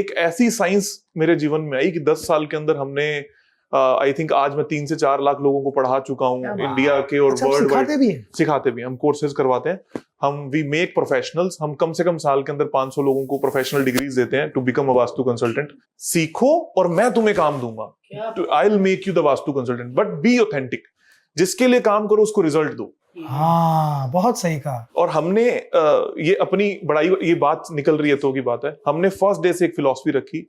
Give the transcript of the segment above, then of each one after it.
एक ऐसी साइंस मेरे जीवन में आई कि 10 साल के अंदर हमने आई थिंक आज मैं 3 से 4 लाख लोगों को पढ़ा चुका हूँ इंडिया के और वर्ल्ड वाइड। सिखाते भी हैं, हम कोर्सेज करवाते हैं, हम वी मेक प्रोफेशनल्स। हम कम से कम साल के अंदर 500 लोगों को प्रोफेशनल डिग्रीज देते हैं to become a vastu consultant. सीखो और मैं तुम्हें काम दूंगा, I will make you the vastu consultant, but be authentic. जिसके लिए काम करो उसको रिजल्ट दो। हाँ, बहुत सही कहा। और हमने ये अपनी बड़ाई, ये बात निकल रही है तो की बात है, हमने फर्स्ट डे से एक फिलॉसफी रखी,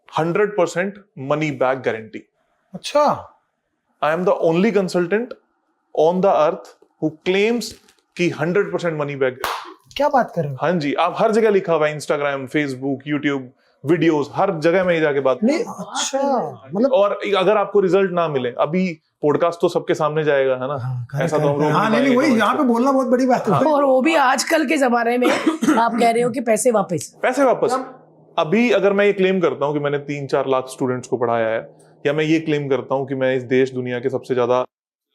100% मनी बैक गारंटी। अच्छा, I am the only consultant on the earth who claims कि 100% मनी बैक। क्या बात कर रहे हो? हाँ जी, आप हर जगह लिखा हुआ है, इंस्टाग्राम, फेसबुक, यूट्यूब, वीडियोस, हर जगह में जाके बात नहीं। अच्छा, मतलब और अगर आपको रिजल्ट ना मिले, अभी पॉडकास्ट तो सबके सामने जाएगा, है ना? ऐसा तो हम लोग नहीं, वही यहाँ पे बोलना बहुत बड़ी बात है। और वो भी आजकल के जमाने में आप कह रहे हो कि पैसे वापस। अभी अगर मैं ये क्लेम करता हूँ कि मैंने 3-4 लाख स्टूडेंट्स को पढ़ाया है, या मैं ये क्लेम करता हूँ कि मैं इस देश दुनिया के सबसे ज्यादा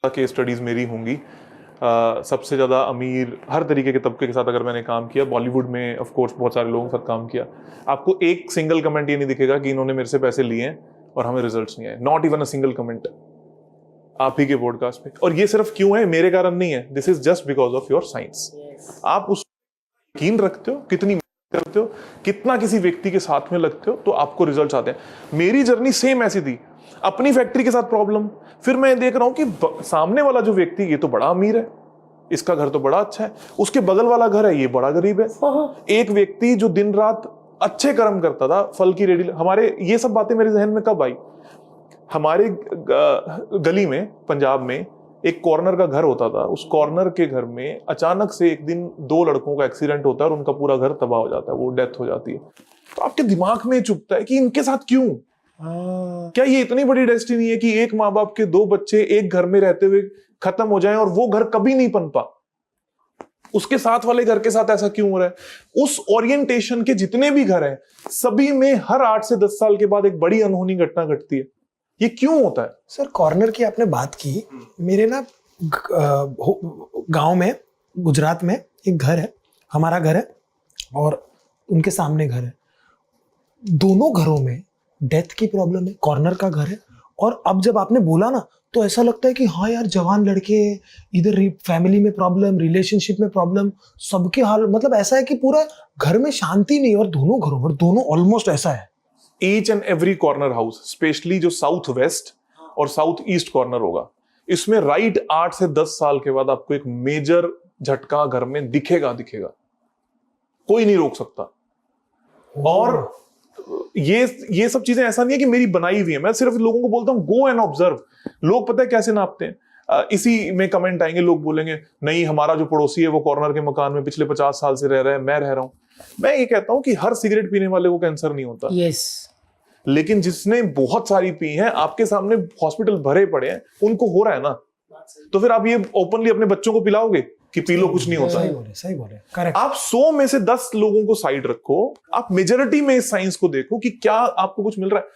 केस स्टडीज मेरी होंगी, सबसे ज्यादा अमीर हर तरीके के तबके के साथ अगर मैंने काम किया, बॉलीवुड में ऑफ कोर्स बहुत सारे लोगों के साथ काम किया, आपको एक सिंगल कमेंट ये नहीं दिखेगा कि इन्होंने मेरे से पैसे लिए हैं और हमें रिजल्ट्स नहीं आए। Not even a single comment आप ही के पॉडकास्ट पे। और ये सिर्फ क्यों है, मेरे कारण नहीं है, this is just because of your science. आप उस यकीन रखते हो, कितनी करते हो, कितना किसी व्यक्ति के साथ में लगते हो, तो आपको रिजल्ट्स आते हैं। मेरी जर्नी सेम ऐसी थी, अपनी फैक्ट्री के साथ प्रॉब्लम, फिर मैं देख रहा हूं कि सामने वाला जो व्यक्ति, ये तो बड़ा अमीर है, इसका घर तो बड़ा अच्छा है, उसके बगल वाला घर है, ये बड़ा गरीब है। एक व्यक्ति जो दिन रात अच्छे कर्म करता था, फल की रेडी, हमारे ये सब बातें मेरे जहन में कब आई, हमारे गली में पंजाब में एक कॉर्नर का घर होता था, उस कॉर्नर के घर में अचानक से एक दिन 2 लड़कों का एक्सीडेंट होता है और उनका पूरा घर तबाह हो जाता है, वो डेथ हो जाती है। तो आपके दिमाग में चुभता है कि इनके साथ क्यों? क्या ये इतनी बड़ी डेस्टिनी है कि एक माँ बाप के 2 बच्चे एक घर में रहते हुए खत्म हो जाएं और वो घर कभी नहीं पनपा? उसके साथ वाले घर के साथ ऐसा क्यों हो रहा है? उस ओरिएंटेशन के जितने भी घर हैं, सभी में हर 8 से 10 साल के बाद एक बड़ी अनहोनी घटना घटती है। ये क्यों होता है? सर, कॉर्नर की आपने बात की, मेरे ना गांव में, गुजरात में एक घर है, हमारा घर है और उनके सामने घर है। दोनों घरों में डेथ की प्रॉब्लम है, कॉर्नर का घर है। और अब जब आपने बोला ना, तो ऐसा लगता है कि हाँ यार, जवान लड़के, इधर फैमिली में प्रॉब्लम, रिलेशनशिप में प्रॉब्लम, सबके हाल, मतलब ऐसा है कि पूरा घर में शांति नहीं। और दोनों घरों पर, दोनों ऑलमोस्ट ऐसा है। Each and every corner house, specially जो साउथ वेस्ट और साउथ ईस्ट कॉर्नर होगा, इसमें राइट 8 से 10 साल के बाद आपको एक मेजर झटका घर में दिखेगा। कोई नहीं रोक सकता। और ये सब चीजें ऐसा नहीं है कि मेरी बनाई हुई है, मैं सिर्फ लोगों को बोलता हूं गो एंड ऑब्जर्व। लोग पता है कैसे नापते हैं? इसी में कमेंट आएंगे, लोग बोलेंगे नहीं हमारा जो पड़ोसी है वो कॉर्नर के मकान में पिछले 50 साल से रह रहा है, मैं रह रहा हूं। मैं ये कहता हूं कि हर सिगरेट पीने वाले को कैंसर नहीं होता। यस। लेकिन जिसने बहुत सारी पी हैं, आपके सामने हॉस्पिटल भरे पड़े हैं, उनको हो रहा है ना। तो फिर आप ये ओपनली अपने बच्चों को पिलाओगे कि पी लो, कुछ नहीं होता। सही बोले, करेक्ट। आप 100 में से 10 लोगों को साइड रखो, आप मेजॉरिटी में इस साइंस को देखो कि क्या आपको कुछ मिल रहा है।